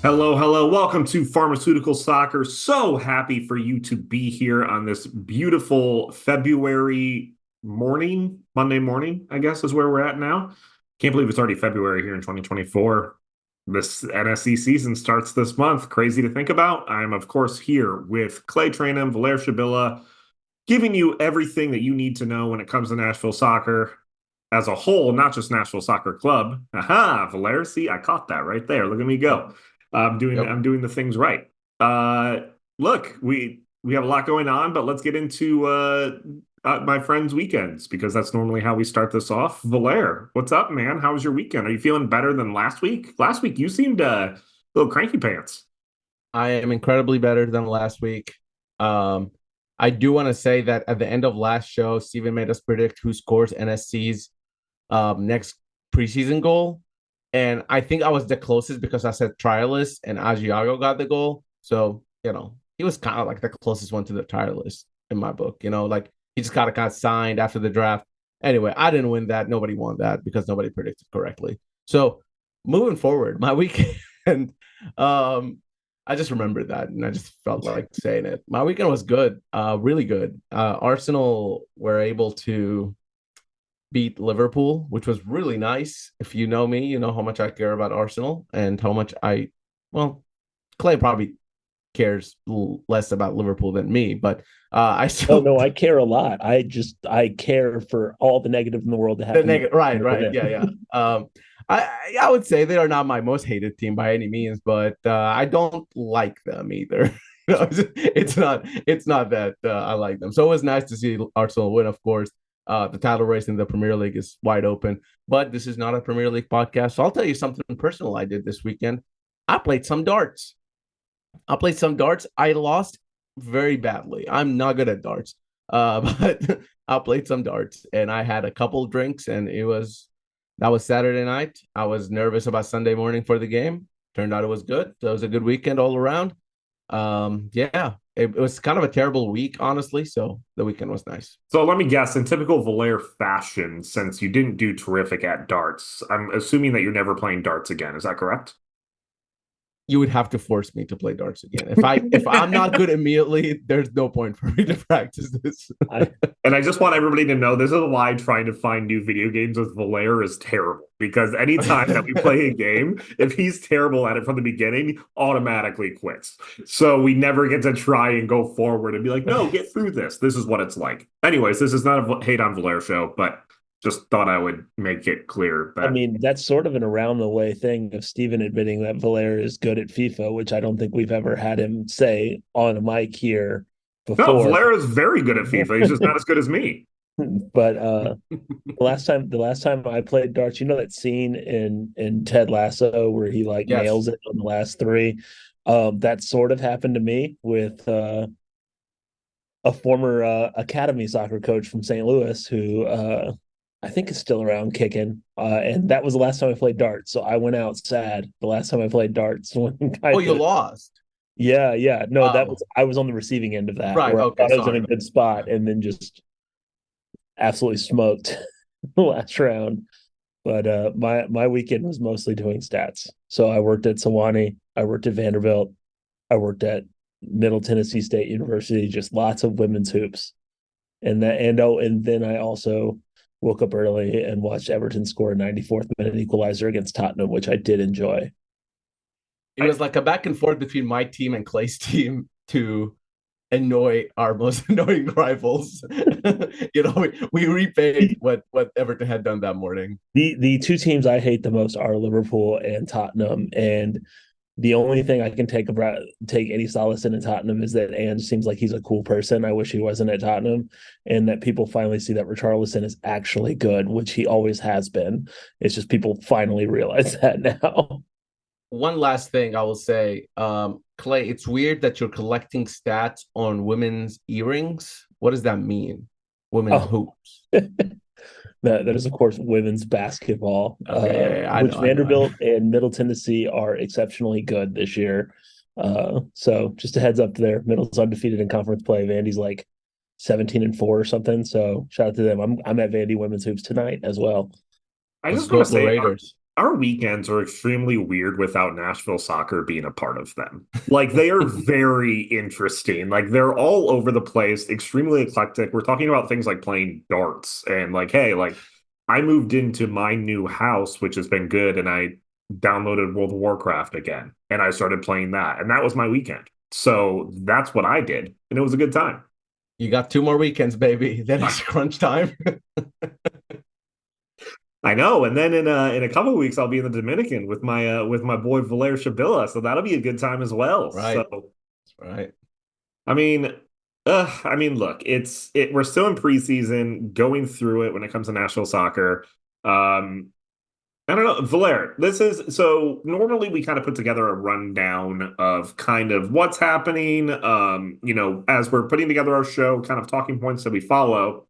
Hello, hello. Welcome to Pharmaceutical Soccer. So happy for you to be here on this beautiful February morning, Monday morning, I guess is where we're at now. Can't believe it's already February here in 2024. This NSC season starts this month. Crazy to think about. I'm, of course, here with Clay Trainum, Valer Shabilla, giving you everything that you need to know when it comes to Nashville soccer as a whole, not just Nashville Soccer Club. Aha, Valer, see, I caught that right there. Look at me Yep. go. Yep. I'm doing the things right. Look, we have a lot going on, but let's get into my friend's weekends because that's normally how we start this off. Valer, what's up, man? How was your weekend? Are you feeling better than last week? Last week you seemed a little cranky pants. I am incredibly better than last week. Um, I do want to say that at the end of last show, Steven made us predict who scores NSC's next preseason goal. And I think I was the closest because I said trialist and Agiago got the goal. So, he was kind of like the closest one to the trialist in my book. Like he just got signed after the draft. Anyway, I didn't win that. Nobody won that because nobody predicted correctly. So moving forward, my weekend, um, I just remembered that and I just felt like saying it. My weekend was good, really good. Arsenal were able to beat Liverpool, which was really nice. If you know me, you know how much I care about Arsenal and how much well, Clay probably cares less about Liverpool than me, but I Oh still no, I care a lot. I care for all the negative in the world to the happen to negative, right, for right, them. yeah, yeah. I would say they are not my most hated team by any means, but I don't like them either. It's not that I like them. So it was nice to see Arsenal win, of course. The title race in the Premier League is wide open, but this is not a Premier League podcast. So I'll tell you something personal I did this weekend. I played some darts. I lost very badly. I'm not good at darts, but I played some darts and I had a couple drinks, and that was Saturday night. I was nervous about Sunday morning for the game. Turned out it was good. So it was a good weekend all around. Yeah, it was kind of a terrible week, honestly. So the weekend was nice. So let me guess, in typical Valer fashion, since you didn't do terrific at darts, I'm assuming that you're never playing darts again. Is that correct? You would have to force me to play darts again. If I'm not good immediately, there's no point for me to practice this. I And I just want everybody to know this is why trying to find new video games with Valer is terrible. Because anytime that we play a game, if he's terrible at it from the beginning, automatically quits. So we never get to try and go forward and be like, no, get through this. This is what it's like. Anyways, this is not a hate on Valer show, but just thought I would make it clear I that mean that's sort of an around the way thing of Steven admitting that Valer is good at FIFA, which I don't think we've ever had him say on a mic here no, before. Valer is very good at FIFA. He's just not as good as me. But the last time I played darts, you know that scene in Ted Lasso where he like Yes. nails it on the last three. That sort of happened to me with a former academy soccer coach from St. Louis who I think is still around kicking. And that was the last time I played darts. So I went out sad the last time I played darts when Oh, kind you of lost. yeah, yeah. No, that was Oh, I was on the receiving end of that right. where I Okay. thought I was in a Sorry. good spot and then just absolutely smoked the last round. But my weekend was mostly doing stats. So I worked at Sewanee, I worked at Vanderbilt, I worked at Middle Tennessee State University, just lots of women's hoops. And then I also woke up early and watched Everton score a 94th minute equalizer against Tottenham, which I did enjoy. It was like a back and forth between my team and Clay's team to annoy our most annoying rivals. We repaid what Everton had done that morning. The two teams I hate the most are Liverpool and Tottenham, and the only thing I can take any solace in Tottenham is that Ange seems like he's a cool person. I wish he wasn't at Tottenham, and that people finally see that Richarlison is actually good, which he always has been. It's just people finally realize that now. One last thing I will say, Clay, it's weird that you're collecting stats on women's earrings. What does that mean? Women's Oh, hoops. that is of course women's basketball, Okay, yeah, yeah, I which know, I know. Vanderbilt and Middle Tennessee are exceptionally good this year. So just a heads up there. Middle's undefeated in conference play. Vandy's like 17-4 or something. So shout out to them. I'm at Vandy women's hoops tonight as well. I Let's just want go to Blue say Raiders. our weekends are extremely weird without Nashville soccer being a part of them. Like they are very interesting. Like they're all over the place, extremely eclectic. We're talking about things like playing darts and like, hey, like I moved into my new house, which has been good, and I downloaded World of Warcraft again and I started playing that. And that was my weekend. So that's what I did. And it was a good time. You got 2 more weekends, baby. Then it's crunch time. I know, and then in a couple of weeks I'll be in the Dominican with my boy Valer Shabilla, so that'll be a good time as well. Right. So Right. I mean, look, we're still in preseason, going through it when it comes to Nashville soccer. I don't know, Valer. This is so normally we kind of put together a rundown of kind of what's happening. As we're putting together our show, kind of talking points that we follow.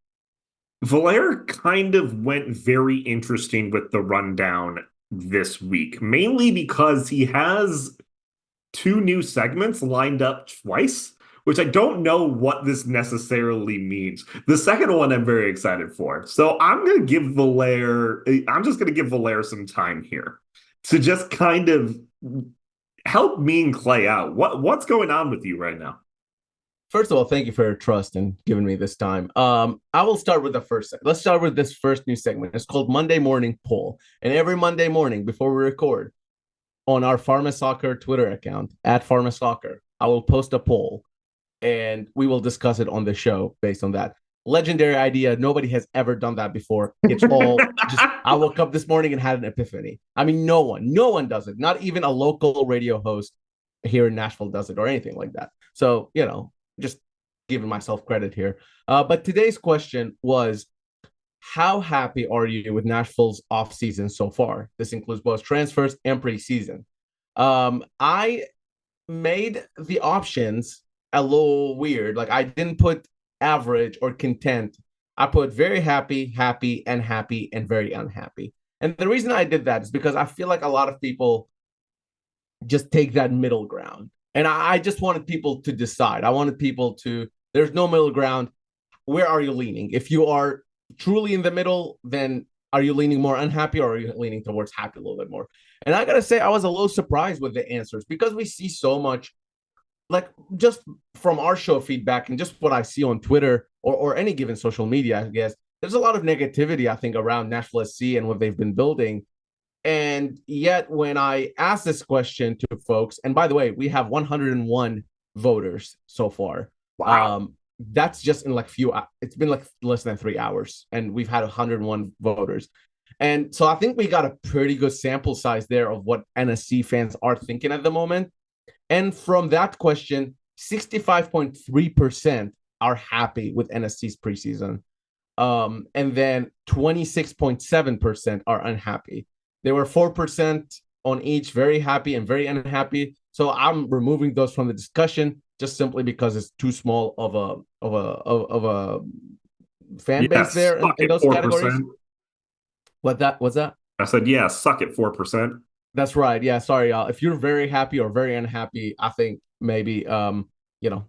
Valer kind of went very interesting with the rundown this week, mainly because he has 2 new segments lined up twice, which I don't know what this necessarily means. The second one I'm very excited for. So I'm just gonna give Valer some time here to just kind of help me and Clay out. What's going on with you right now? First of all, thank you for your trust and giving me this time. I will start with the first. Let's start with this first new segment. It's called Monday Morning Poll. And every Monday morning before we record on our Pharma Soccer Twitter account at Pharma Soccer, I will post a poll and we will discuss it on the show based on that. Legendary idea. Nobody has ever done that before. It's all just, I woke up this morning and had an epiphany. I mean, no one does it. Not even a local radio host here in Nashville does it or anything like that. So, just giving myself credit here. But today's question was, how happy are you with Nashville's offseason so far? This includes both transfers and preseason. I made the options a little weird. Like I didn't put average or content. I put very happy, happy, and happy, and very unhappy. And the reason I did that is because I feel like a lot of people just take that middle ground. And I just wanted people to decide. I wanted people to, there's no middle ground. Where are you leaning? If you are truly in the middle, then are you leaning more unhappy or are you leaning towards happy a little bit more? And I got to say, I was a little surprised with the answers because we see so much, like just from our show feedback and just what I see on Twitter or any given social media, I guess, there's a lot of negativity, I think, around Nashville SC and what they've been building. And yet, when I asked this question to folks, and by the way, we have 101 voters so far. Wow. That's just in like it's been like less than 3 hours, and we've had 101 voters. And so I think we got a pretty good sample size there of what NSC fans are thinking at the moment. And from that question, 65.3% are happy with NSC's preseason. And then 26.7% are unhappy. There were 4% on each, very happy and very unhappy. So I'm removing those from the discussion just simply because it's too small of a fan base there in those 4%. Categories. What's that? I said, yeah, suck it 4%. That's right. Yeah, sorry, y'all. If you're very happy or very unhappy, I think maybe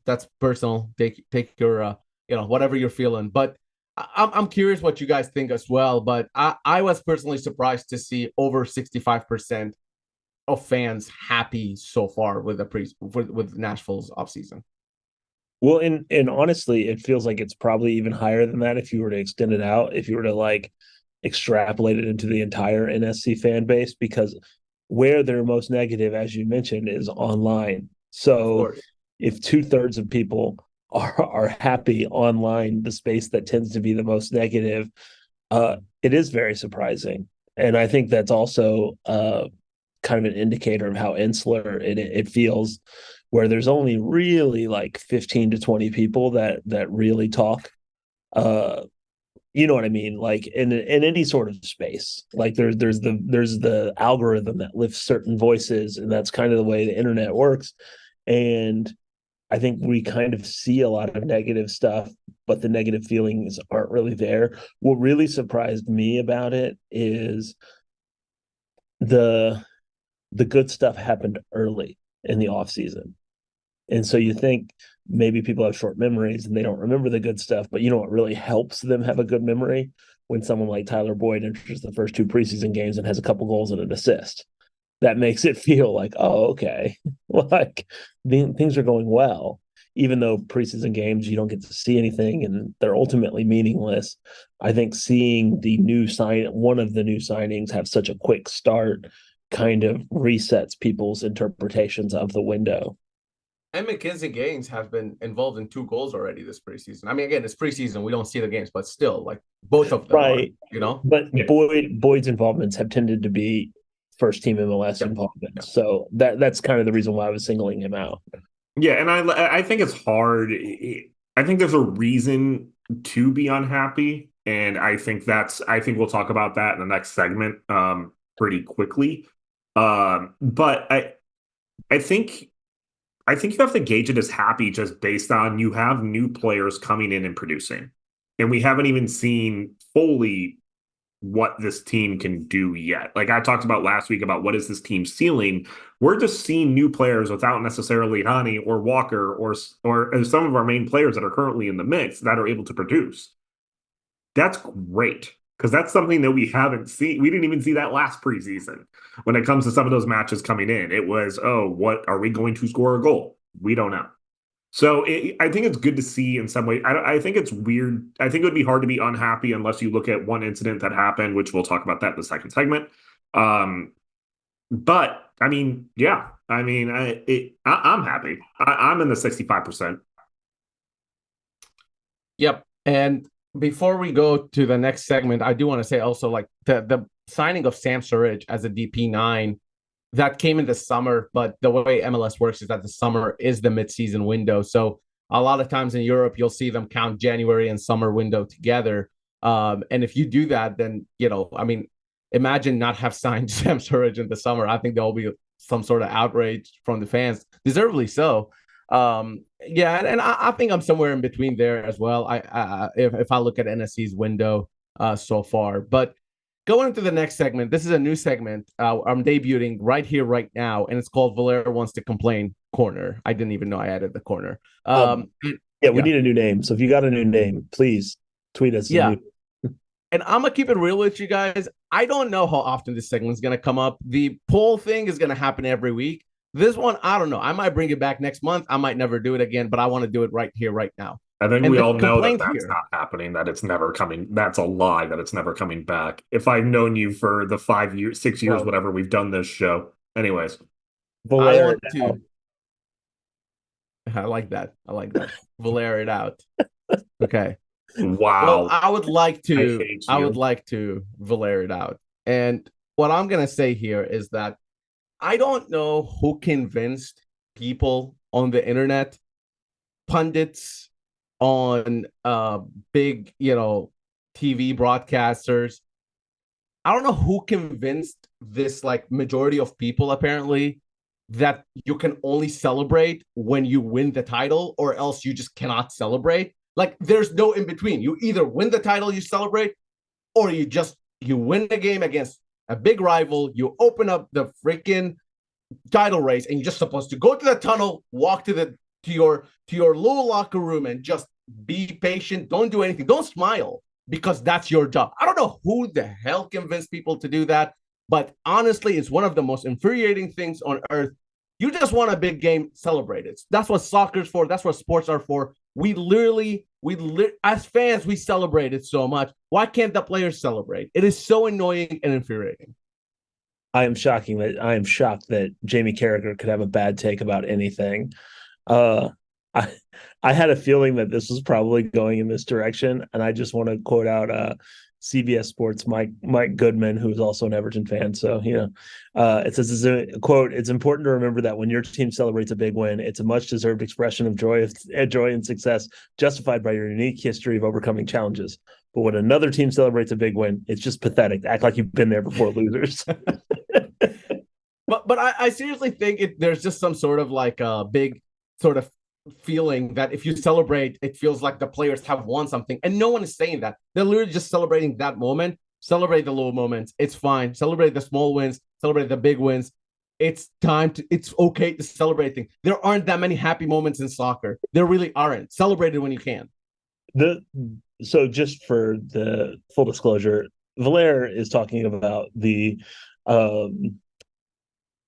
that's personal. Take your whatever you're feeling. But I'm curious what you guys think as well, but I was personally surprised to see over 65% of fans happy so far with with Nashville's offseason. Well, and honestly, it feels like it's probably even higher than that if you were to extend it out, if you were to like extrapolate it into the entire NSC fan base, because where they're most negative, as you mentioned, is online. So if 2/3 of people are happy online, the space that tends to be the most negative, it is very surprising. And I think that's also kind of an indicator of how insular it feels, where there's only really like 15 to 20 people that really talk. You know what I mean? Like in any sort of space, like there's the algorithm that lifts certain voices, and that's kind of the way the internet works. And I think we kind of see a lot of negative stuff, but the negative feelings aren't really there. What really surprised me about it is the good stuff happened early in the off season. And so you think maybe people have short memories and they don't remember the good stuff, but you know what really helps them have a good memory? when someone like Tyler Boyd enters the first two preseason games and has a couple goals and an assist. That makes it feel like, oh, okay, like things are going well, even though preseason games you don't get to see anything and they're ultimately meaningless. I think seeing one of the new signings have such a quick start kind of resets people's interpretations of the window. And Mackenzie Gaines has been involved in 2 goals already this preseason. I mean, again, it's preseason. We don't see the games, but still, like, both of them right. But Yeah. Boyd's involvements have tended to be first team MLS involvement. Yeah. So that's kind of the reason why I was singling him out. Yeah, and I think it's hard. I think there's a reason to be unhappy, and I think we'll talk about that in the next segment pretty quickly. But I think you have to gauge it as happy just based on you have new players coming in and producing. And we haven't even seen fully what this team can do yet. Like I talked about last week about what is this team's ceiling. We're just seeing new players without necessarily Hani or Walker or some of our main players that are currently in the mix that are able to produce. That's great because that's something that we haven't seen. We didn't even see that last preseason when it comes to some of those matches coming in. It was, oh, what are we going to score a goal? We don't know. So I think it's good to see in some way. I think it's weird. I think it would be hard to be unhappy unless you look at one incident that happened, which we'll talk about that in the second segment. But I mean, yeah, I mean, I'm happy. I'm in the 65%. Yep. And before we go to the next segment, I do want to say also, like, the signing of Sam Surridge as a DP9 that came in the summer, but the way MLS works is that the summer is the midseason window. So a lot of times in Europe, you'll see them count January and summer window together. And if you do that, then, I mean, imagine not have signed Sam Surridge in the summer. I think there'll be some sort of outrage from the fans, deservedly so. Yeah, and I think I'm somewhere in between there as well. If I look at NSC's window so far, but going into the next segment, this is a new segment I'm debuting right here, right now, and it's called Valer Wants to Complain Corner. I didn't even know I added the corner. We need a new name. So if you got a new name, please tweet us. Yeah. And I'm going to keep it real with you guys. I don't know how often this segment is going to come up. The poll thing is going to happen every week. This one, I don't know. I might bring it back next month. I might never do it again, but I want to do it right here, right now. I think we all know that that's not happening, that it's never coming. That's a lie, that it's never coming back. If I've known you for the 5 years, 6 years, whatever we've done this show. Anyways. I like that. Valer it out. Okay. Wow. Well, I would like to Valer it out. And what I'm going to say here is that I don't know who convinced people on the internet, pundits, on big, TV broadcasters. I don't know who convinced this majority of people apparently that you can only celebrate when you win the title or else you just cannot celebrate. Like there's no in between. You either win the title, you celebrate, or you win the game against a big rival, you open up the freaking title race and you're just supposed to go to the tunnel, walk to your little locker room and just be patient. Don't do anything. Don't smile because that's your job. I don't know who the hell convinced people to do that, but honestly, it's one of the most infuriating things on earth. You just want a big game, celebrate it. That's what soccer's for. That's what sports are for. We as fans, we celebrate it so much. Why can't the players celebrate? It is so annoying and infuriating. I am shocked that Jamie Carragher could have a bad take about anything. I had a feeling that this was probably going in this direction, and I just want to quote out CBS Sports Mike Goodman, who is also an Everton fan. So it says, quote, "It's important to remember that when your team celebrates a big win, it's a much deserved expression of joy and success, justified by your unique history of overcoming challenges. But when another team celebrates a big win, it's just pathetic. Act like you've been there before, losers." But I seriously think there's just some sort of a big sort of feeling that if you celebrate, it feels like the players have won something, and no one is saying that. They're literally just celebrating that moment. Celebrate the little moments. It's fine. Celebrate the small wins. Celebrate the big wins. It's okay to celebrate things. There aren't that many happy moments in soccer. There really aren't. Celebrate it when you can. So just for the full disclosure, Valer is talking about um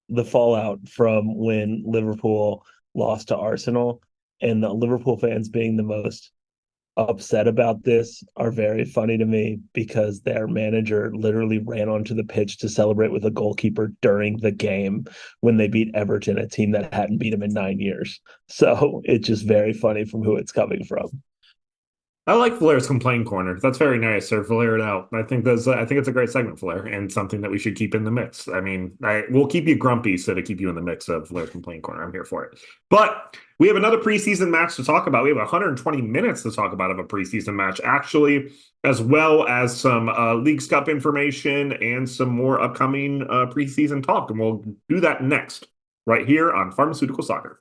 the fallout from when Liverpool lost to Arsenal, and the Liverpool fans being the most upset about this are very funny to me because their manager literally ran onto the pitch to celebrate with a goalkeeper during the game when they beat Everton, a team that hadn't beat them in 9 years. So it's just very funny from who it's coming from. I like Valera's complaint corner. That's very nice, or Valera it out. I think it's a great segment, Valera, and something that we should keep in the mix. I mean, we'll keep you grumpy so to keep you in the mix of Valera's complaint corner. I'm here for it. But we have another preseason match to talk about. We have 120 minutes to talk about of a preseason match, actually, as well as some Leagues Cup information and some more upcoming preseason talk. And we'll do that next, right here on Pharmaceutical Soccer.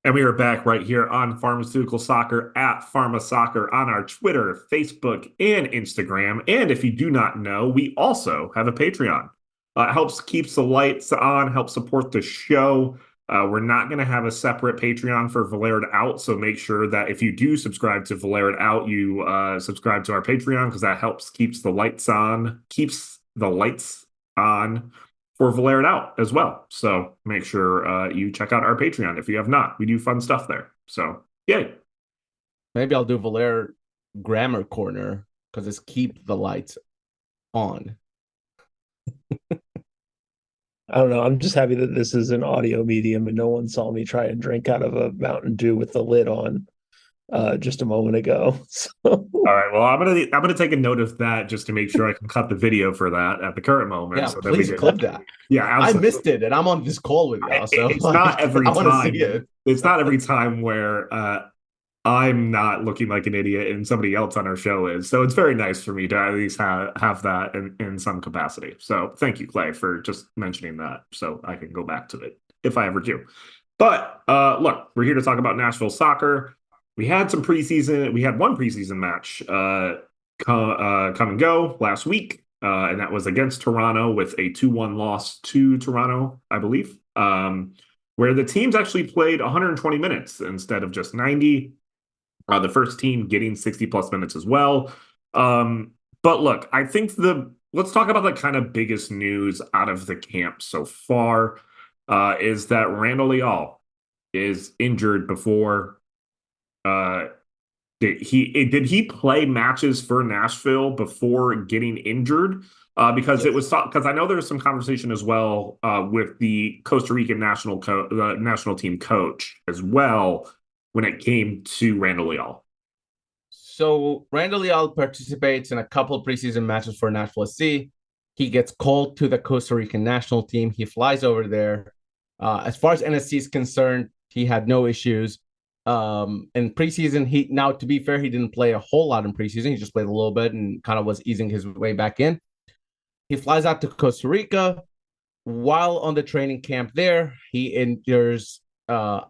And we are back right here on Pharmaceutical Soccer at Pharma Soccer on our Twitter, Facebook, and Instagram. And if you do not know, we also have a Patreon. It helps keeps the lights on, helps support the show. We're not going to have a separate Patreon for Valered Out, so make sure that if you do subscribe to Valered Out, you subscribe to our Patreon because that helps keeps the lights on for Valera Out as well. So make sure you check out our Patreon if you have not. We do fun stuff there. So yay. Maybe I'll do Valer grammar corner because it's keep the lights on. I don't know. I'm just happy that this is an audio medium and no one saw me try and drink out of a Mountain Dew with the lid on just a moment ago. So. All right. Well, I'm gonna take a note of that just to make sure I can cut the video for that at the current moment. Yeah, so please clip that. Yeah, absolutely. I missed it, and I'm on this call with y'all. So it's not every I want time. to see it. It's not every time where I'm not looking like an idiot and somebody else on our show is. So it's very nice for me to at least have that in some capacity. So thank you, Clay, for just mentioning that so I can go back to it if I ever do. But look, we're here to talk about Nashville soccer. We had one preseason match come and go last week, and that was against Toronto with a 2-1 loss to Toronto, I believe, where the teams actually played 120 minutes instead of just 90. The first team getting 60 plus minutes as well. But look, I think let's talk about the kind of biggest news out of the camp so far is that Randall Leal is injured before. Did he play matches for Nashville before getting injured? Because it was because I know there was some conversation as well with the Costa Rican national team coach as well when it came to Randall Leal. So Randall Leal participates in a couple preseason matches for Nashville SC. He gets called to the Costa Rican national team. He flies over there. As far as NSC is concerned, he had no issues. In preseason, now to be fair, he didn't play a whole lot in preseason. He just played a little bit and kind of was easing his way back in. He flies out to Costa Rica. While on the training camp there, he injures a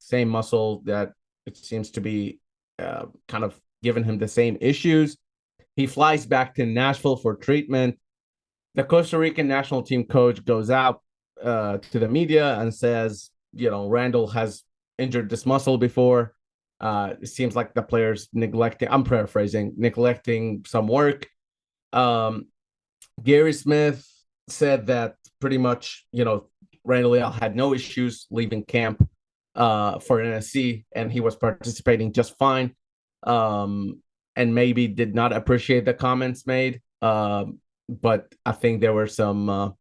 same muscle that it seems to be kind of giving him the same issues. He flies back to Nashville for treatment. The Costa Rican national team coach goes out to the media and says, Randall has injured this muscle before. It seems like the player's I'm paraphrasing, neglecting some work. Gary Smith said that pretty much, Randall Leal had no issues leaving camp for NSC, and he was participating just fine. And maybe did not appreciate the comments made. But I think there were some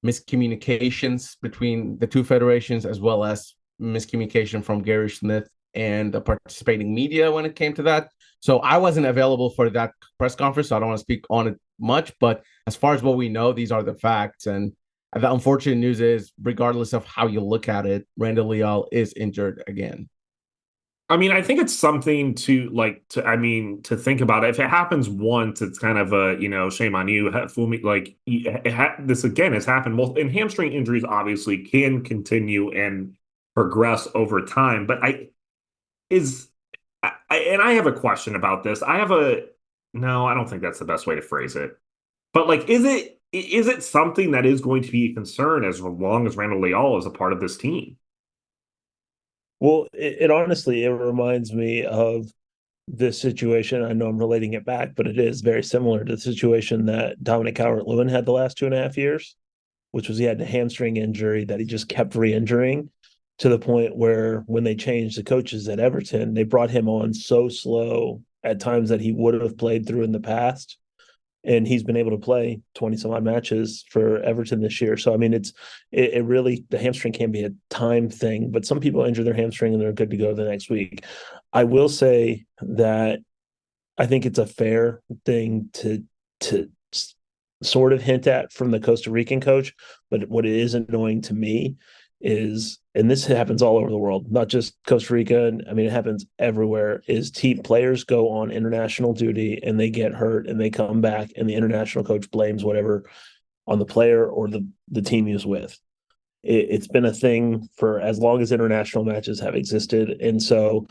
miscommunications between the two federations, as well as miscommunication from Gary Smith and the participating media when it came to that. So I wasn't available for that press conference, so I don't want to speak on it much. But as far as what we know, these are the facts. And the unfortunate news is, regardless of how you look at it, Randall Leal is injured again. I mean, I think it's something to think about. If it happens once, it's kind of a, shame on you. Fool me. Like this again has happened. Well, and hamstring injuries obviously can continue and progress over time. But I have a question about this. No, I don't think that's the best way to phrase it. But like, is it something that is going to be a concern as long as Randall Leal is a part of this team? Well, it honestly, it reminds me of this situation. I know I'm relating it back, but it is very similar to the situation that Dominic Calvert-Lewin had the last 2.5 years, which was he had a hamstring injury that he just kept re-injuring to the point where when they changed the coaches at Everton, they brought him on so slow at times that he would have played through in the past. And he's been able to play 20 some odd matches for Everton this year. So, I mean, it really, the hamstring can be a time thing, but some people injure their hamstring and they're good to go the next week. I will say that I think it's a fair thing to sort of hint at from the Costa Rican coach. But what is annoying to me is, and this happens all over the world, not just Costa Rica. I mean, it happens everywhere. Is team players go on international duty and they get hurt and they come back, and the international coach blames whatever on the player or the team he was with. It's been a thing for as long as international matches have existed, and so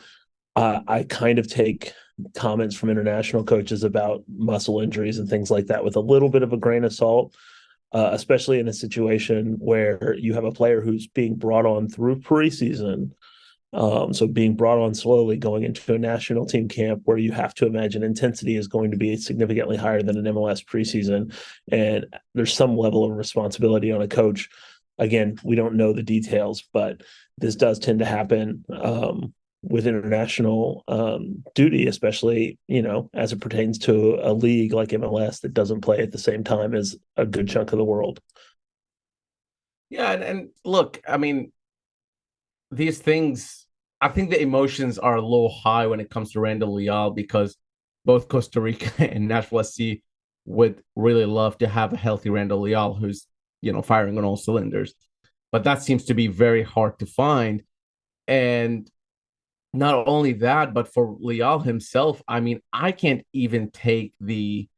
I kind of take comments from international coaches about muscle injuries and things like that with a little bit of a grain of salt, especially in a situation where you have a player who's being brought on through preseason. So being brought on slowly going into a national team camp where you have to imagine intensity is going to be significantly higher than an MLS preseason. And there's some level of responsibility on a coach. Again, we don't know the details, but this does tend to happen with international duty, especially, as it pertains to a league like MLS that doesn't play at the same time as a good chunk of the world. Yeah, and look, I mean, these things, I think the emotions are a little high when it comes to Randall Leal because both Costa Rica and Nashville SC would really love to have a healthy Randall Leal who's, firing on all cylinders. But that seems to be very hard to find. And not only that, but for Leal himself, I mean, I can't even take the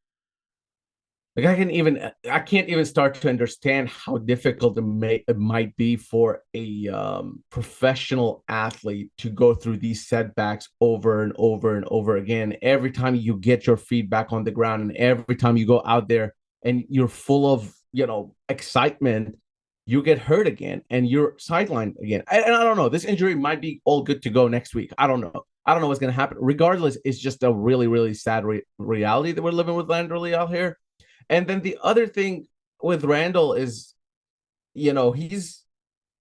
like I can't even start to understand how difficult it might be for a professional athlete to go through these setbacks over and over and over again. Every time you get your feet back on the ground, and every time you go out there and you're full of excitement, you get hurt again and you're sidelined again. And I don't know. This injury might be all good to go next week. I don't know. I don't know what's going to happen. Regardless, it's just a really, really sad reality that we're living with Landry out here. And then the other thing with Randall is, he's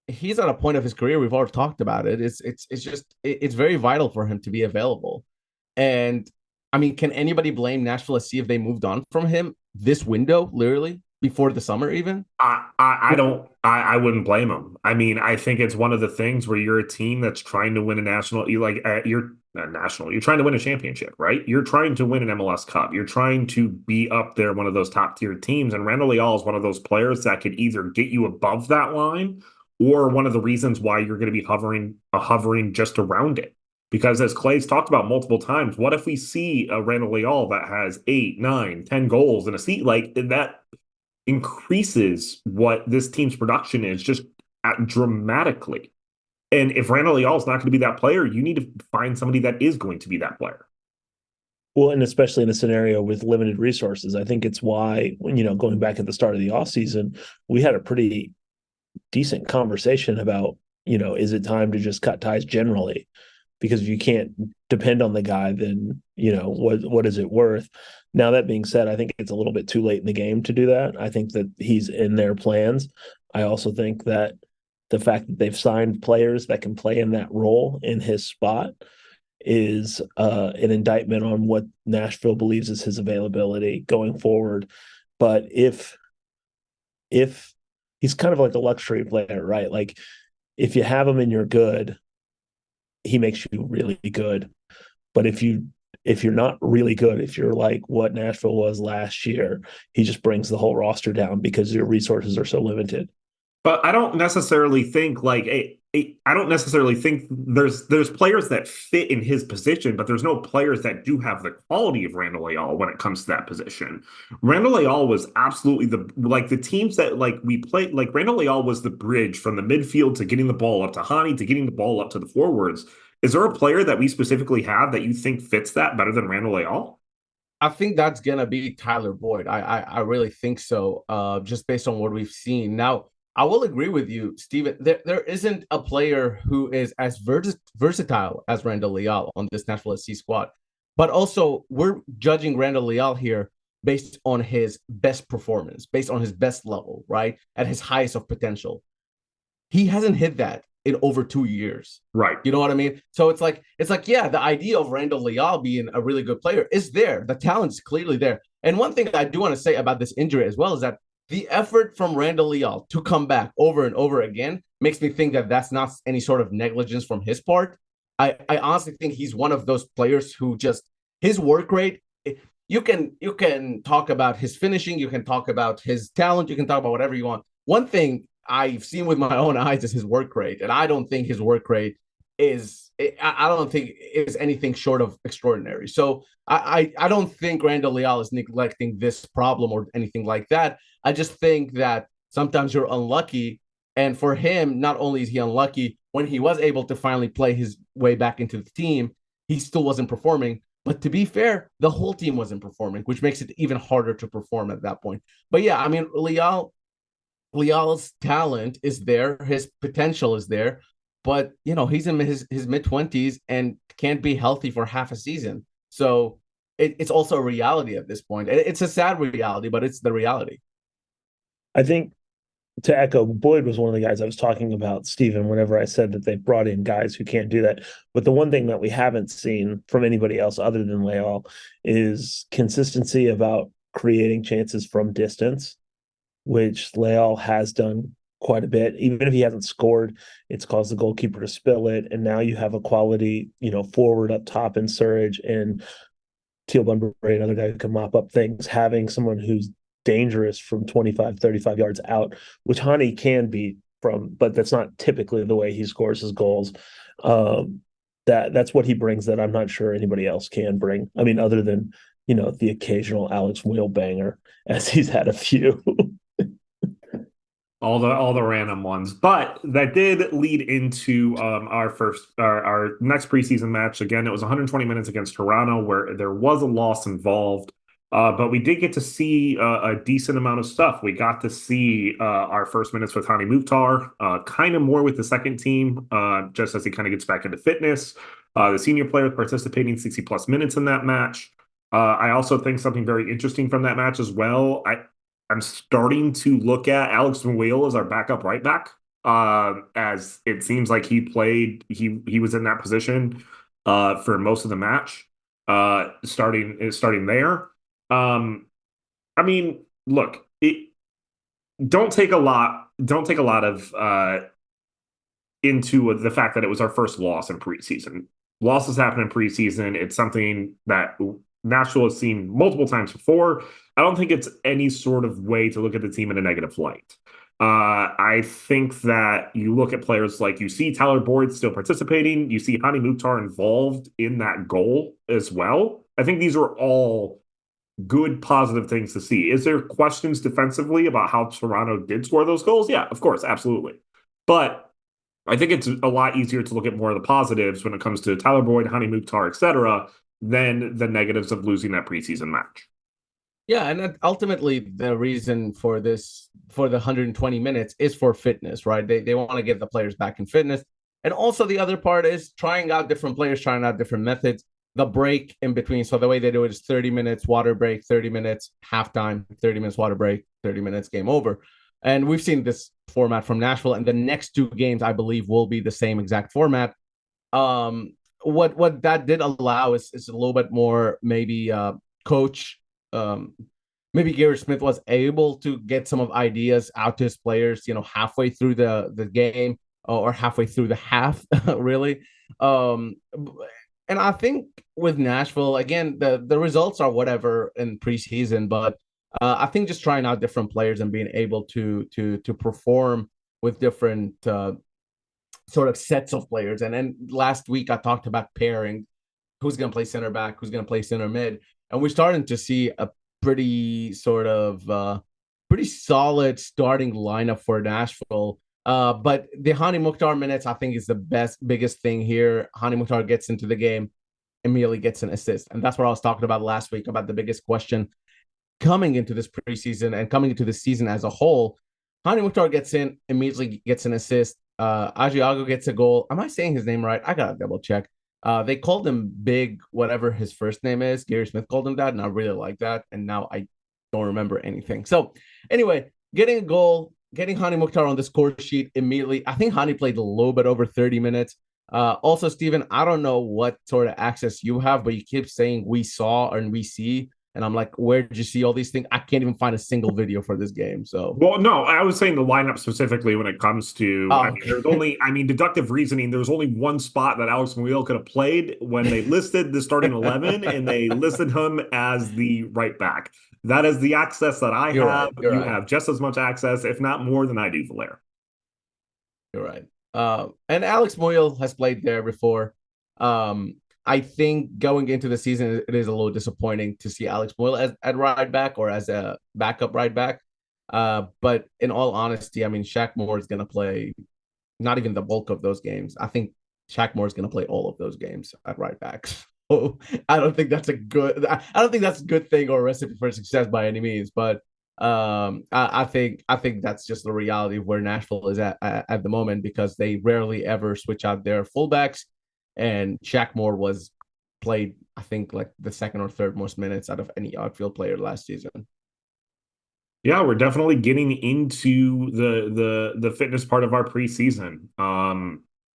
at a point of his career. We've already talked about it. It's very vital for him to be available. And I mean, can anybody blame Nashville SC if they moved on from him this window, literally before the summer even? I wouldn't blame him. I mean, I think it's one of the things where you're a team that's trying to win a national, you're not national, you're trying to win a championship, right? You're trying to win an MLS Cup. You're trying to be up there, one of those top tier teams. And Randall Leal is one of those players that could either get you above that line or one of the reasons why you're going to be hovering just around it. Because as Clay's talked about multiple times, what if we see a Randall Leal that has 8, 9, 10 goals in a seat like that? Increases what this team's production is just dramatically. And if Randall Leal is not going to be that player, you need to find somebody that is going to be that player. Well, and especially in a scenario with limited resources, I think it's why, going back at the start of the offseason, we had a pretty decent conversation about, is it time to just cut ties generally? Because if you can't depend on the guy, then, what is it worth? Now, that being said, I think it's a little bit too late in the game to do that. I think that he's in their plans. I also think that the fact that they've signed players that can play in that role in his spot is an indictment on what Nashville believes is his availability going forward. But if he's kind of like a luxury player, right? Like if you have him and you're good, he makes you really good. But if you're not really good, if you're like what Nashville was last year, he just brings the whole roster down because your resources are so limited. But I don't necessarily think I don't necessarily think there's players that fit in his position, but there's no players that do have the quality of Randall Leal when it comes to that position. Randall Leal was absolutely the teams that we played, like Randall Leal was the bridge from the midfield to getting the ball up to Hani to getting the ball up to the forwards. Is there a player that we specifically have that you think fits that better than Randall Leal? I think that's gonna be Tyler Boyd. I really think so. Just based on what we've seen now. I will agree with you, Steven. There isn't a player who is as versatile as Randall Leal on this Nashville SC squad. But also, we're judging Randall Leal here based on his best performance, based on his best level, right? At his highest of potential. He hasn't hit that in over 2 years. Right. You know what I mean? So it's like, yeah, the idea of Randall Leal being a really good player is there. The talent's clearly there. And one thing I do want to say about this injury as well is that the effort from Randall Leal to come back over and over again makes me think that that's not any sort of negligence from his part. I honestly think he's one of those players who just his work rate. You can talk about his finishing, you can talk about his talent, you can talk about whatever you want. One thing I've seen with my own eyes is his work rate, and I don't think his work rate I don't think is anything short of extraordinary. So I don't think Randall Leal is neglecting this problem or anything like that. I just think that sometimes you're unlucky. And for him, not only is he unlucky, when he was able to finally play his way back into the team, he still wasn't performing. But to be fair, the whole team wasn't performing, which makes it even harder to perform at that point. But yeah, I mean, Leal's talent is there, his potential is there, but he's in his mid-20s and can't be healthy for half a season. So it's also a reality at this point. It's a sad reality, but it's the reality. I think, to echo, Boyd was one of the guys I was talking about, Stephen, whenever I said that they brought in guys who can't do that. But the one thing that we haven't seen from anybody else other than Leal is consistency about creating chances from distance, which Leal has done quite a bit. Even if he hasn't scored, it's caused the goalkeeper to spill it. And now you have a quality, forward up top in Surridge and Teal Bunbury, another guy who can mop up things. Having someone who's dangerous from 25, 35 yards out, which Hani can be from, but that's not typically the way he scores his goals. That's what he brings that I'm not sure anybody else can bring. I mean, other than, the occasional Alex Wheel banger, as he's had a few. all the random ones, but that did lead into our next preseason match. Again, it was 120 minutes against Toronto, where there was a loss involved. But we did get to see a decent amount of stuff. We got to see our first minutes with Hani Mukhtar, kind of more with the second team, just as he kind of gets back into fitness. The senior player participating 60 plus minutes in that match. I also think something very interesting from that match as well. I'm starting to look at Alex Mouille as our backup right back, as it seems like he was in that position for most of the match, starting there. I mean, look, don't take a lot of into the fact that it was our first loss in preseason. Losses happen in preseason. It's something that Nashville has seen multiple times before. I don't think it's any sort of way to look at the team in a negative light. I think that you look at players like you see Tyler Boyd still participating. You see Hani Mukhtar involved in that goal as well. I think these are all good, positive things to see. Is there questions defensively about how Toronto did score those goals? Yeah, of course, absolutely. But I think it's a lot easier to look at more of the positives when it comes to Tyler Boyd, Hani Mukhtar, etc., than the negatives of losing that preseason match. Yeah, and ultimately the reason for the 120 minutes is for fitness, right? They want to get the players back in fitness. And also the other part is trying out different players, trying out different methods. The break in between. So the way they do it is 30 minutes, water break, 30 minutes, halftime, 30 minutes, water break, 30 minutes, game over. And we've seen this format from Nashville, and the next two games, I believe, will be the same exact format. What that did allow is a little bit more maybe coach. Maybe Gary Smith was able to get some of ideas out to his players, halfway through the game or halfway through the half, really. And I think with Nashville, again, the results are whatever in preseason, but I think just trying out different players and being able to perform with different sort of sets of players. And then last week I talked about pairing, who's going to play center back, who's going to play center mid, and we're starting to see a pretty sort of pretty solid starting lineup for Nashville. But the Hani Mukhtar minutes, I think, is the biggest thing here. Hani Mukhtar gets into the game, immediately gets an assist. And that's what I was talking about last week, about the biggest question coming into this preseason and coming into the season as a whole. Hani Mukhtar gets in, immediately gets an assist. Agiago gets a goal. Am I saying his name right? I gotta double check. They called him Big, whatever his first name is. Gary Smith called him that, and I really like that. And now I don't remember anything. So anyway, getting a goal, getting Hani Mukhtar on the score sheet immediately. I think Hani played a little bit over 30 minutes. Also, Steven, I don't know what sort of access you have, but you keep saying we saw and we see. And I'm like, where did you see all these things? I can't even find a single video for this game. So, Well, no, I was saying the lineup specifically when it comes to, I mean, okay. there's only, I mean, deductive reasoning, there's only one spot that Alex Muyl could have played when they listed the starting 11 and they listed him as the right back. That is the access that I You're have. right. You're You right. have just as much access, if not more than I do, Valaire. You're right. And Alex Moyle has played there before. I think going into the season, it is a little disappointing to see Alex Moyle as at right back or as a backup right back. But in all honesty, I mean, Shaq Moore is going to play not even the bulk of those games. I think Shaq Moore is going to play all of those games at right back. So I don't think that's a good. I don't think that's a good thing or a recipe for success by any means. But I think that's just the reality of where Nashville is at the moment because they rarely ever switch out their fullbacks, and Shaq Moore was played I think like the second or third most minutes out of any outfield player last season. Yeah, we're definitely getting into the fitness part of our preseason.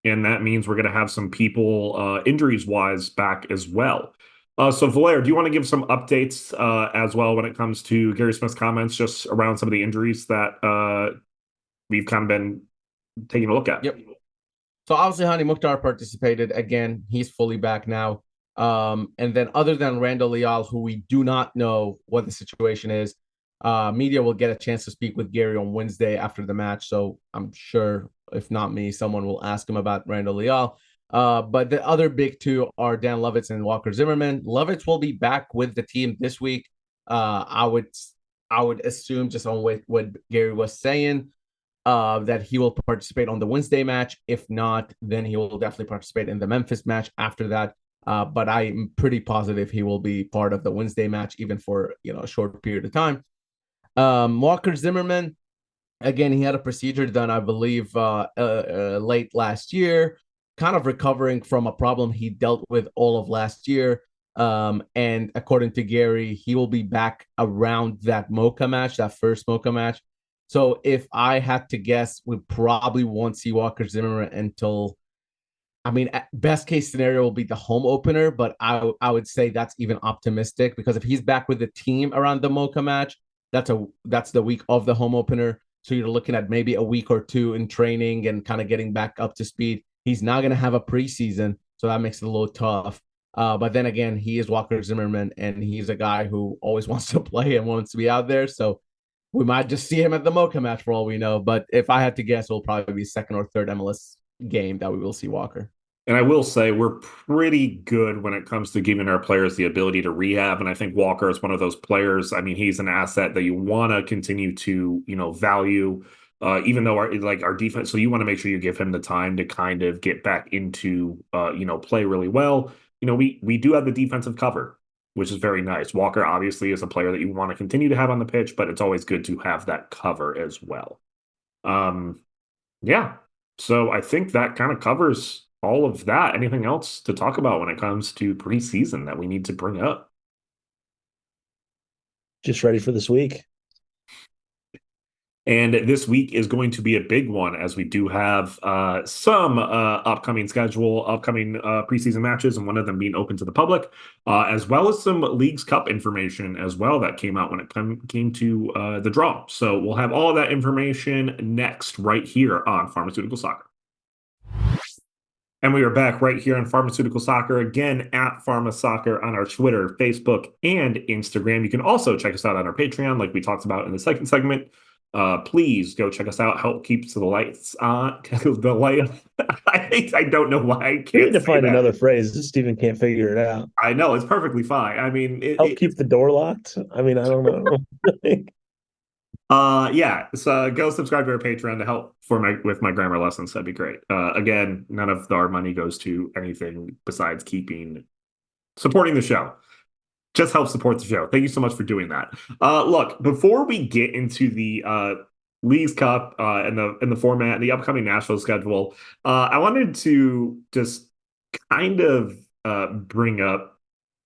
And that means we're going to have some people injuries wise back as well. So Valaire, do you want to give some updates as well when it comes to Gary Smith's comments just around some of the injuries that we've kind of been taking a look at? Yep. So obviously Hani Mukhtar participated again. He's fully back now. And then other than Randall Leal, who we do not know what the situation is, media will get a chance to speak with Gary on Wednesday after the match. So I'm sure, if not me, someone will ask him about Randall Leal. But the other big two are Dan Lovitz and Walker Zimmerman. Lovitz will be back with the team this week. I would assume just on what Gary was saying, that he will participate on the Wednesday match. If not, then he will definitely participate in the Memphis match after that. But I'm pretty positive he will be part of the Wednesday match, even for a short period of time. Walker Zimmerman, again, he had a procedure done, I believe, late last year, kind of recovering from a problem he dealt with all of last year. And according to Gary, he will be back around that Mocha match, that first Mocha match. So if I had to guess, we probably won't see Walker Zimmerman until, I mean, best case scenario will be the home opener, but I would say that's even optimistic because if he's back with the team around the Mocha match, that's the week of the home opener. So you're looking at maybe a week or two in training and kind of getting back up to speed. He's not going to have a preseason, so that makes it a little tough. But then again, he is Walker Zimmerman, and he's a guy who always wants to play and wants to be out there. So we might just see him at the Mocha match for all we know. But if I had to guess, it'll probably be second or third MLS game that we will see Walker. And I will say we're pretty good when it comes to giving our players the ability to rehab. And I think Walker is one of those players. I mean, he's an asset that you want to continue to, value, even though our defense. So you want to make sure you give him the time to kind of get back into, play really well. We do have the defensive cover, which is very nice. Walker obviously is a player that you want to continue to have on the pitch, but it's always good to have that cover as well. Yeah. So I think that kind of covers all of that. Anything else to talk about when it comes to preseason that we need to bring up? Just ready for this week. And this week is going to be a big one as we do have some upcoming preseason matches, and one of them being open to the public, as well as some Leagues Cup information as well that came out when it came to the draw. So we'll have all of that information next right here on Pharmaceutical Soccer. And we are back right here on Pharmaceutical Soccer, again at Pharma Soccer on our Twitter, Facebook, and Instagram. You can also check us out on our Patreon, like we talked about in the second segment. Please go check us out. Help keeps the lights on. The light. I don't know why I can't. We need to find another phrase. Stephen can't figure it out. I know it's perfectly fine. I mean, help keep the door locked. I mean, I don't know. Yeah. So go subscribe to our Patreon to help with my grammar lessons. That'd be great. Again, none of our money goes to anything besides supporting the show. Just help support the show. Thank you so much for doing that. Look, before we get into the Leagues Cup in the format, the upcoming Nashville schedule. I wanted to just kind of bring up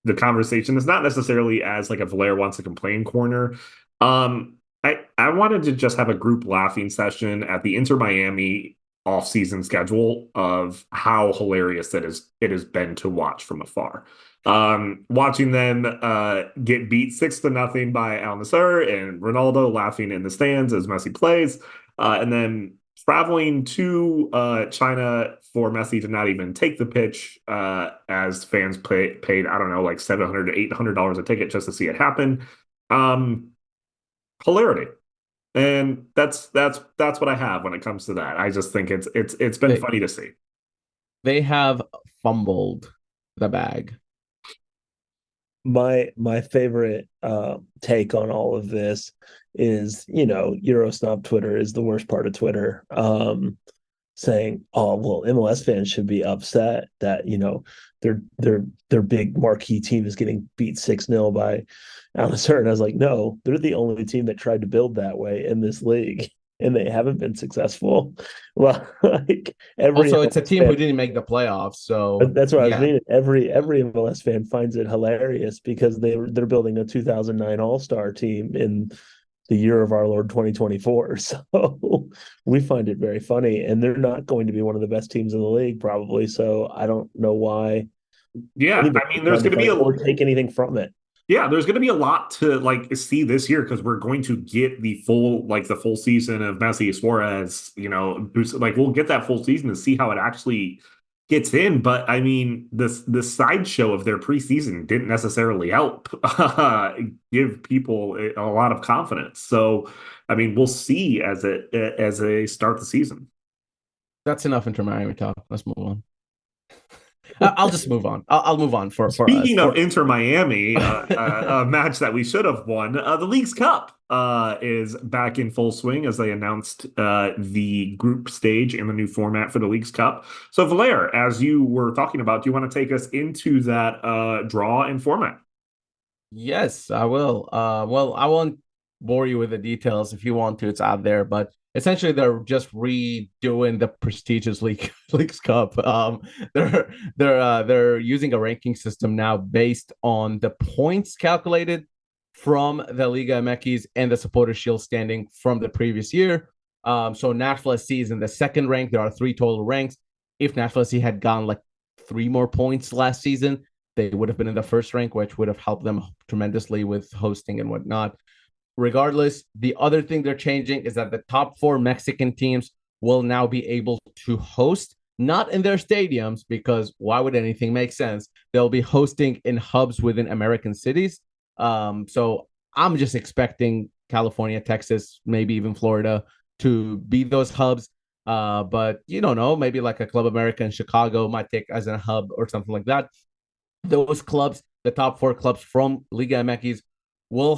the conversation. It's not necessarily as like a Valair wants to complain corner. I wanted to just have a group laughing session at the Inter Miami off-season schedule of how hilarious it has been to watch from afar. Watching them get beat 6-0 by Al Nassr and Ronaldo laughing in the stands as Messi plays, and then traveling to China for Messi to not even take the pitch, as fans paid, I don't know, like $700 to $800 a ticket just to see it happen. Hilarity. And that's what I have when it comes to that. I just think it's been funny to see. They have fumbled the bag. My favorite take on all of this is, Eurosnob Twitter is the worst part of Twitter. Saying, "Oh, well, MLS fans should be upset that their big marquee team is getting beat 6-0 by Al Nassr." And I was like, no, they're the only team that tried to build that way in this league, and they haven't been successful. Well, like also, it's a team who didn't make the playoffs, so that's what I mean. Every MLS fan finds it hilarious because they're building a 2009 All-Star team in the year of our Lord 2024. So we find it very funny, and they're not going to be one of the best teams in the league probably. So I don't know why. Yeah, I mean, there's going to be or take anything from it. Yeah, there's going to be a lot to like see this year because we're going to get the full season of Messi, Suarez. Like we'll get that full season to see how it actually gets in. But I mean, the sideshow of their preseason didn't necessarily help give people a lot of confidence. So, I mean, we'll see as they start the season. That's enough Inter Miami talk. Let's move on. I'll just move on. I'll move on for Speaking us. of Inter Miami, a match that we should have won, the Leagues Cup is back in full swing as they announced the group stage in the new format for the Leagues Cup. So, Valair, as you were talking about, do you want to take us into that draw and format? Yes, I will. Well, I won't bore you with the details. If you want to, it's out there. But essentially, they're just redoing the prestigious Leagues Cup. They're using a ranking system now based on the points calculated from the Liga MX and the Supporter Shield standing from the previous year. So Nashville SC is in the second rank. There are 3 total ranks. If Nashville SC had gone like 3 more points last season, they would have been in the first rank, which would have helped them tremendously with hosting and whatnot. Regardless, the other thing they're changing is that the top 4 Mexican teams will now be able to host, not in their stadiums, because why would anything make sense? They'll be hosting in hubs within American cities. So I'm just expecting California, Texas, maybe even Florida to be those hubs. But you don't know, maybe like a Club America in Chicago might take as a hub or something like that. Those clubs, the top 4 clubs from Liga MX, will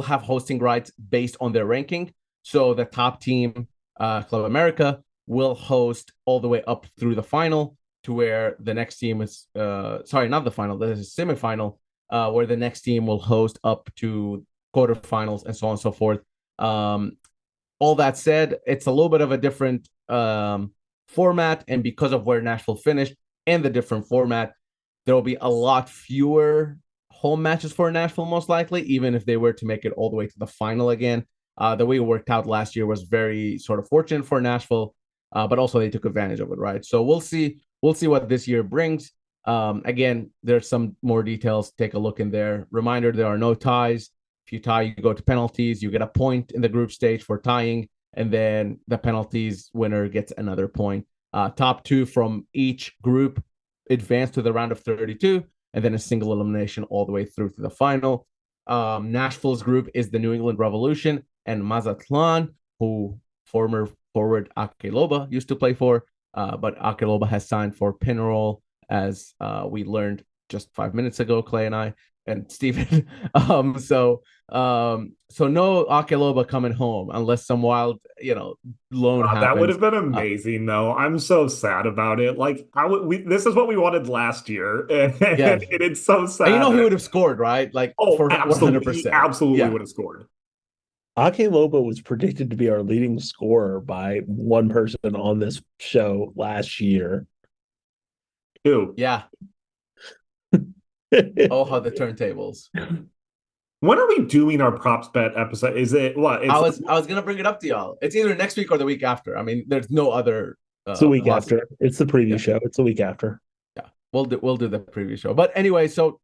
have hosting rights based on their ranking. So the top team, Club America, will host all the way up through the final to where the next team is not the final, this is semifinal, where the next team will host up to quarterfinals and so on and so forth. All that said, it's a little bit of a different format, and because of where Nashville finished and the different format, there will be a lot fewer home matches for Nashville, most likely, even if they were to make it all the way to the final again. The way it worked out last year was very sort of fortunate for Nashville, but also they took advantage of it, right? So we'll see what this year brings. Again, there's some more details. Take a look in there. Reminder, there are no ties. If you tie, you go to penalties. You get a point in the group stage for tying, and then the penalties winner gets another point. Top 2 from each group advance to the round of 32, and then a single elimination all the way through to the final. Nashville's group is the New England Revolution and Mazatlan, who former forward Ake Loba used to play for, but Ake Loba has signed for Penarol, as we learned just 5 minutes ago, Clay and I and Steven. So no Ake Loba coming home unless some wild, loan happens. That would have been amazing, though. I'm so sad about it. Like, this is what we wanted last year, and it's so sad. And he would have scored, right? Like, absolutely, 100%. Absolutely would have scored. Ake Lobo was predicted to be our leading scorer by one person on this show last year. Ew. Yeah. Oh, how the turntables. When are we doing our props bet episode? Is it what? I was gonna bring it up to y'all. It's either next week or the week after. I mean, there's no other It's the week possible. after. It's the preview Yeah. show. It's the week after. Yeah. We'll do the preview show. But anyway, so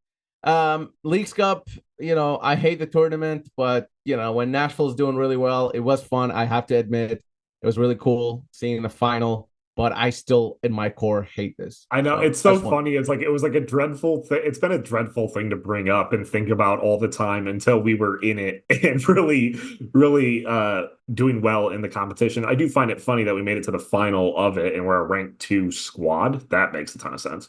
Leagues Cup, I hate the tournament, but when Nashville's doing really well, it was fun. I have to admit, it was really cool seeing the final, but I still in my core hate this. I know So it's so that's one. funny. It was like a dreadful thing. It's been a dreadful thing to bring up and think about all the time until we were in it and really, really doing well in the competition. I do find it funny that we made it to the final of it and we're a ranked 2 squad. That makes a ton of sense.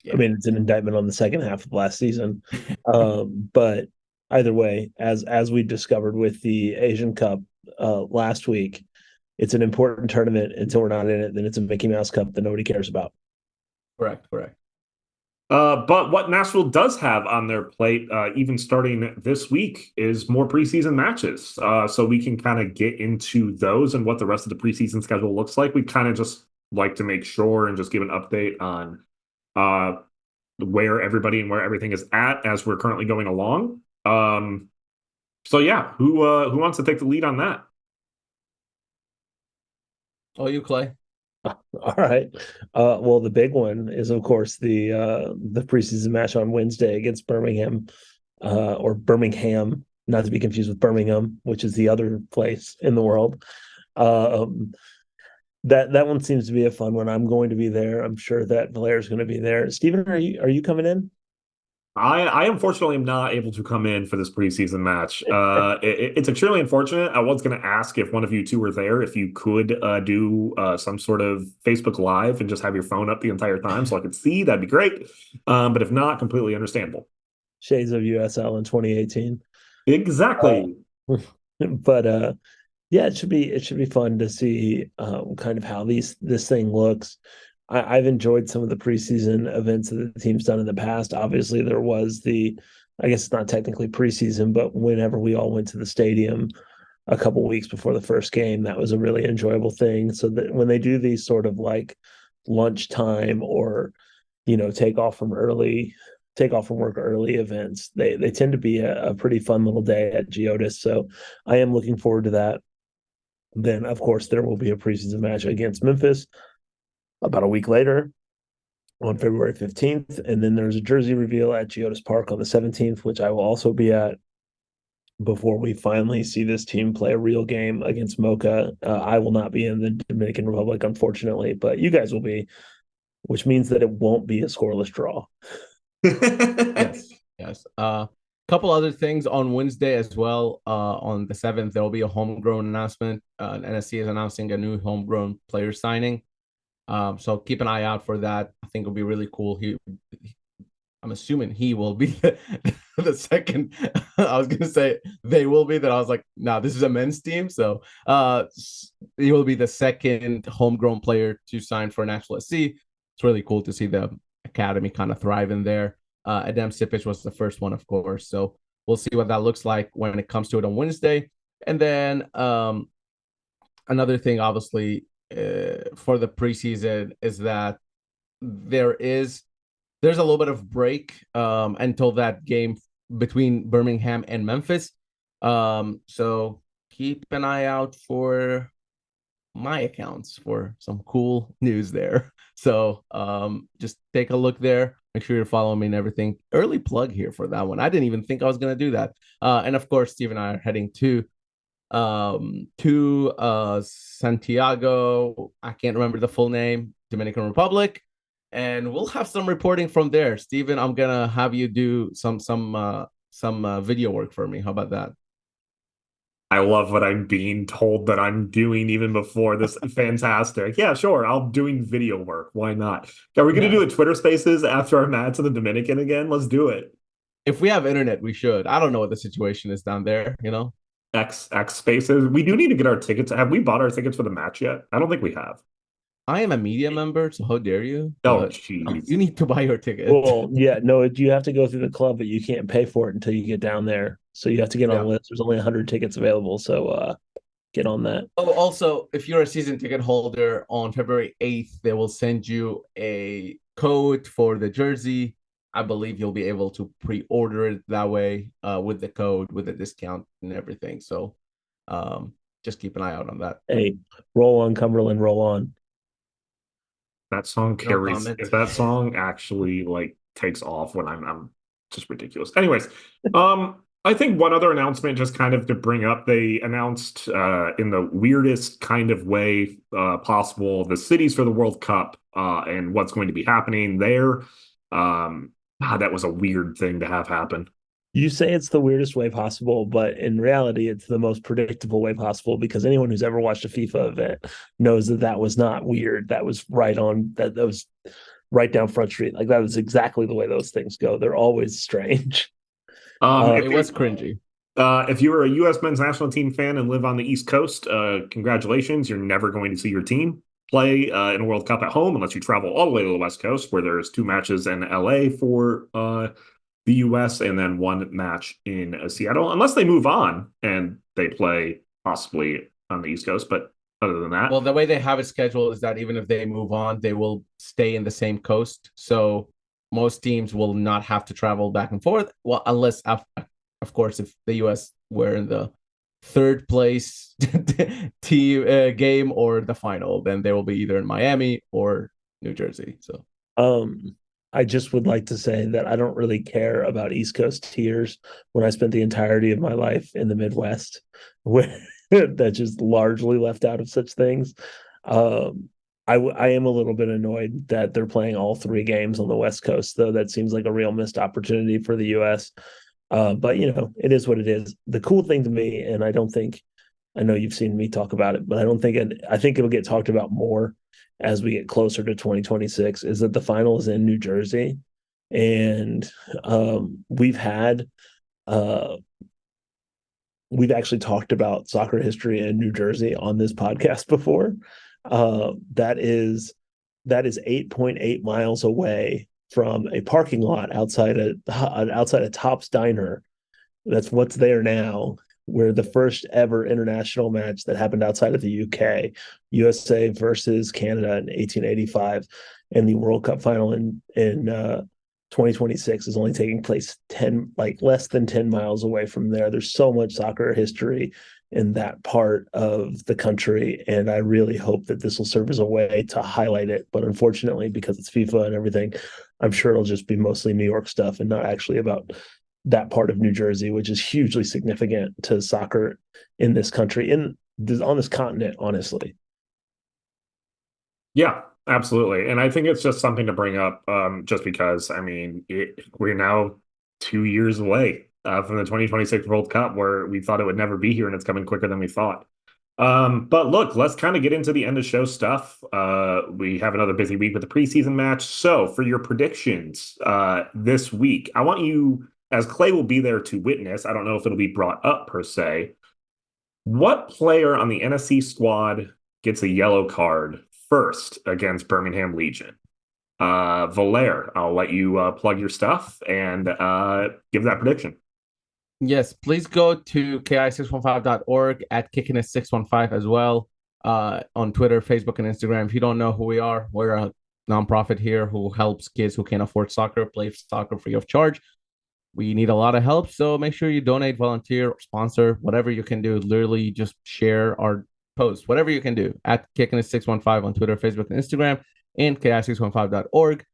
Yeah. I mean, it's an indictment on the second half of last season. But either way, as we discovered with the Asian Cup last week, it's an important tournament. Until we're not in it, then it's a Mickey Mouse Cup that nobody cares about. Correct. But what Nashville does have on their plate, even starting this week, is more preseason matches. So we can kind of get into those and what the rest of the preseason schedule looks like. We kind of just like to make sure and just give an update on where everybody and where everything is at as we're currently going along. So yeah, who wants to take the lead on that? Oh, you, Clay. All right. Well, the big one is, of course, the preseason match on Wednesday against Birmingham, or Birmingham, not to be confused with Birmingham, which is the other place in the world. That one seems to be a fun one. I'm going to be there. I'm sure that Valaire's going to be there. Steven, are you coming in? I unfortunately am not able to come in for this preseason match. It's extremely unfortunate. I was going to ask if one of you two were there, if you could do some sort of Facebook Live and just have your phone up the entire time so I could see. That'd be great. But if not, completely understandable. Shades of USL in 2018. Exactly. But yeah, it should be fun to see kind of how this thing looks. I've enjoyed some of the preseason events that the team's done in the past. Obviously, there was I guess it's not technically preseason, but whenever we all went to the stadium a couple weeks before the first game, that was a really enjoyable thing. So that when they do these sort of like lunchtime or take off from work early events, they tend to be a pretty fun little day at Geodis. So I am looking forward to that. Then, of course, there will be a preseason match against Memphis about a week later on February 15th. And then there's a jersey reveal at Geodis Park on the 17th, which I will also be at before we finally see this team play a real game against Mocha. I will not be in the Dominican Republic, unfortunately, but you guys will be, which means that it won't be a scoreless draw. Yes. Couple other things on Wednesday as well. On the 7th, there will be a homegrown announcement. NSC is announcing a new homegrown player signing. So keep an eye out for that. I think it'll be really cool. I'm assuming he will be the second. I was gonna say they will be. That I was like, nah, this is a men's team, so he will be the second homegrown player to sign for Nashville SC. It's really cool to see the academy kind of thrive in there. Adam Sipic was the first one, of course. So we'll see what that looks like when it comes to it on Wednesday. And then another thing, obviously, for the preseason is that there's a little bit of break until that game between Birmingham and Memphis. So keep an eye out for my accounts for some cool news there. So just take a look there. Make sure you're following me and everything. Early plug here for that one. I didn't even think I was going to do that. And of course, Steve and I are heading to Santiago. I can't remember the full name, Dominican Republic. And we'll have some reporting from there. Steven, I'm going to have you do some video work for me. How about that? I love what I'm being told that I'm doing even before this. Fantastic. Yeah, sure. I'm doing video work. Why not? Are we going to do a Twitter Spaces after our match in the Dominican again? Let's do it. If we have internet, we should. I don't know what the situation is down there, X Spaces. We do need to get our tickets. Have we bought our tickets for the match yet? I don't think we have. I am a media member, so how dare you? Oh, jeez. You need to buy your ticket. Well, yeah, no, you have to go through the club, but you can't pay for it until you get down there. So you have to get on Yeah. the list. There's only 100 tickets available, so get on that. Oh, also, if you're a season ticket holder, on February 8th, they will send you a code for the jersey. I believe you'll be able to pre-order it that way, with the code, with the discount and everything. So just keep an eye out on that. Hey, roll on Cumberland, roll on. That song No carries. comment. If that song actually like takes off when I'm just ridiculous. Anyways, I think one other announcement, just kind of to bring up, they announced in the weirdest kind of way possible the cities for the World Cup and what's going to be happening there. That was a weird thing to have happen. You say it's the weirdest way possible, but in reality, it's the most predictable way possible because anyone who's ever watched a FIFA event knows that that was not weird. That was right on. That was right down Front Street. Like that was exactly the way those things go. They're always strange. If It you're was cringy. if you were a U.S. men's national team fan and live on the East Coast, congratulations. You're never going to see your team play in a World Cup at home unless you travel all the way to the West Coast, where there's 2 matches in L.A. for the U.S. and then 1 match in Seattle, unless they move on and they play possibly on the East Coast. But other than that, Well, the way they have it scheduled is that even if they move on, they will stay in the same coast. So most teams will not have to travel back and forth. Well, unless, of course, if the U.S. were in the third place team game or the final, then they will be either in Miami or New Jersey. So Um, I just would like to say that I don't really care about East Coast tiers when I spent the entirety of my life in the Midwest, where that just largely left out of such things. Um, I am a little bit annoyed that they're playing all 3 games on the West Coast, though. That seems like a real missed opportunity for the U.S. But it is what it is. The cool thing to me, and I know you've seen me talk about it, but I think it'll get talked about more as we get closer to 2026, is that the final is in New Jersey. And uh, we've actually talked about soccer history in New Jersey on this podcast before. That is 8.8 miles away from a parking lot outside a Tops Diner. That's what's there now, where the first ever international match that happened outside of the UK, USA versus Canada in 1885, and the World Cup final in 2026 is only taking place less than 10 miles away from there. There's so much soccer history in that part of the country, and I really hope that this will serve as a way to highlight it. But unfortunately, because it's FIFA and everything, I'm sure it'll just be mostly New York stuff and not actually about that part of New Jersey, which is hugely significant to soccer in this country, on this continent, honestly. yeah, absolutely. And I think it's just something to bring up, just because, we're now 2 years away from the 2026 World Cup, where we thought it would never be here, and it's coming quicker than we thought. But look, let's kind of get into the end of show stuff. We have another busy week with the preseason match. So for your predictions this week, I want you, as Clay will be there to witness, I don't know if it'll be brought up per se, what player on the NSC squad gets a yellow card first against Birmingham Legion? Valer, I'll let you plug your stuff and give that prediction. yes, please go to ki615.org, at kickinit615 as well, on Twitter, Facebook, and Instagram. If you don't know who we are, we're a nonprofit here who helps kids who can't afford soccer play soccer free of charge. We need a lot of help, so make sure you donate, volunteer, or sponsor, whatever you can do. Literally, just share our posts, whatever you can do, at kickinit615 on Twitter, Facebook, and Instagram, and ki615.org.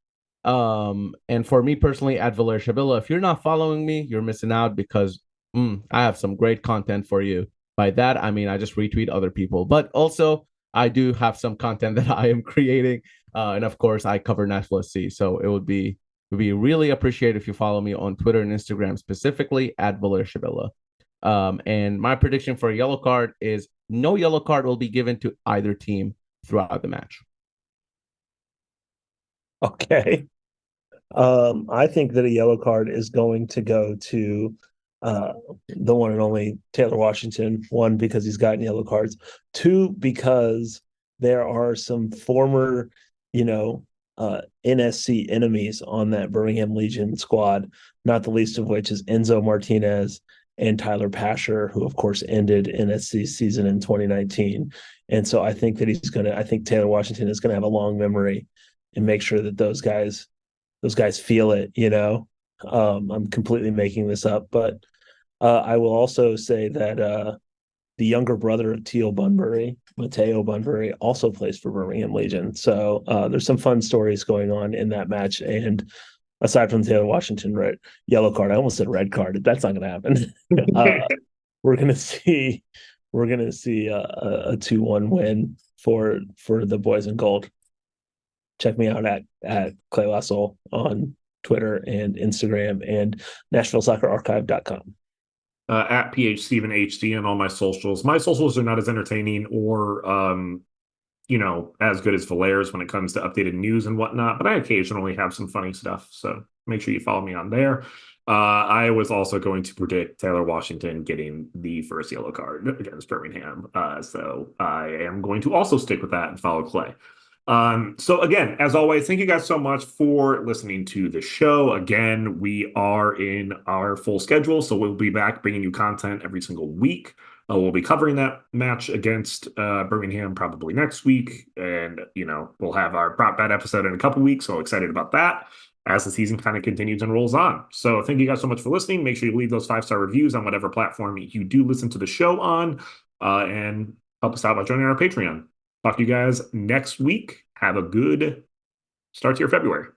And for me personally, at Valer Shabilla, if you're not following me, you're missing out, because I have some great content for you. By that, I mean I just retweet other people, but also I do have some content that I am creating, and of course I cover Nashville SC. So it would be really appreciated if you follow me on Twitter and Instagram, specifically at Valer Shabilla. And my prediction for a yellow card is no yellow card will be given to either team throughout the match. Okay. I think that a yellow card is going to go to the one and only Taylor Washington. 1, because he's gotten yellow cards. 2, because there are some former, NSC enemies on that Birmingham Legion squad, not the least of which is Enzo Martinez and Tyler Pasher, who of course ended NSC's season in 2019. And so I think that I think Taylor Washington is gonna have a long memory and make sure that those guys feel it, you know. I'm completely making this up, but I will also say that the younger brother of Teal Bunbury, Mateo Bunbury, also plays for Birmingham Legion. So there's some fun stories going on in that match. And aside from Taylor Washington, yellow card, I almost said red card. That's not going to happen. We're going to see a 2-1 win for the boys in gold. Check me out at Clay Lassol on Twitter and Instagram and NashvilleSoccerArchive.com. At PHStevenHD on all my socials. My socials are not as entertaining or as good as Valaire's when it comes to updated news and whatnot, but I occasionally have some funny stuff. So make sure you follow me on there. I was also going to predict Taylor Washington getting the first yellow card against Birmingham. So I am going to also stick with that and follow Clay. So again, as always, thank you guys so much for listening to the show. Again, we are in our full schedule, so we'll be back bringing you content every single week. We'll be covering that match against Birmingham probably next week, and we'll have our prop bet episode in a couple weeks. So excited about that as the season kind of continues and rolls on. So thank you guys so much for listening. Make sure you leave those 5-star reviews on whatever platform you do listen to the show on, and help us out by joining our Patreon. Talk to you guys next week. Have a good start to your February.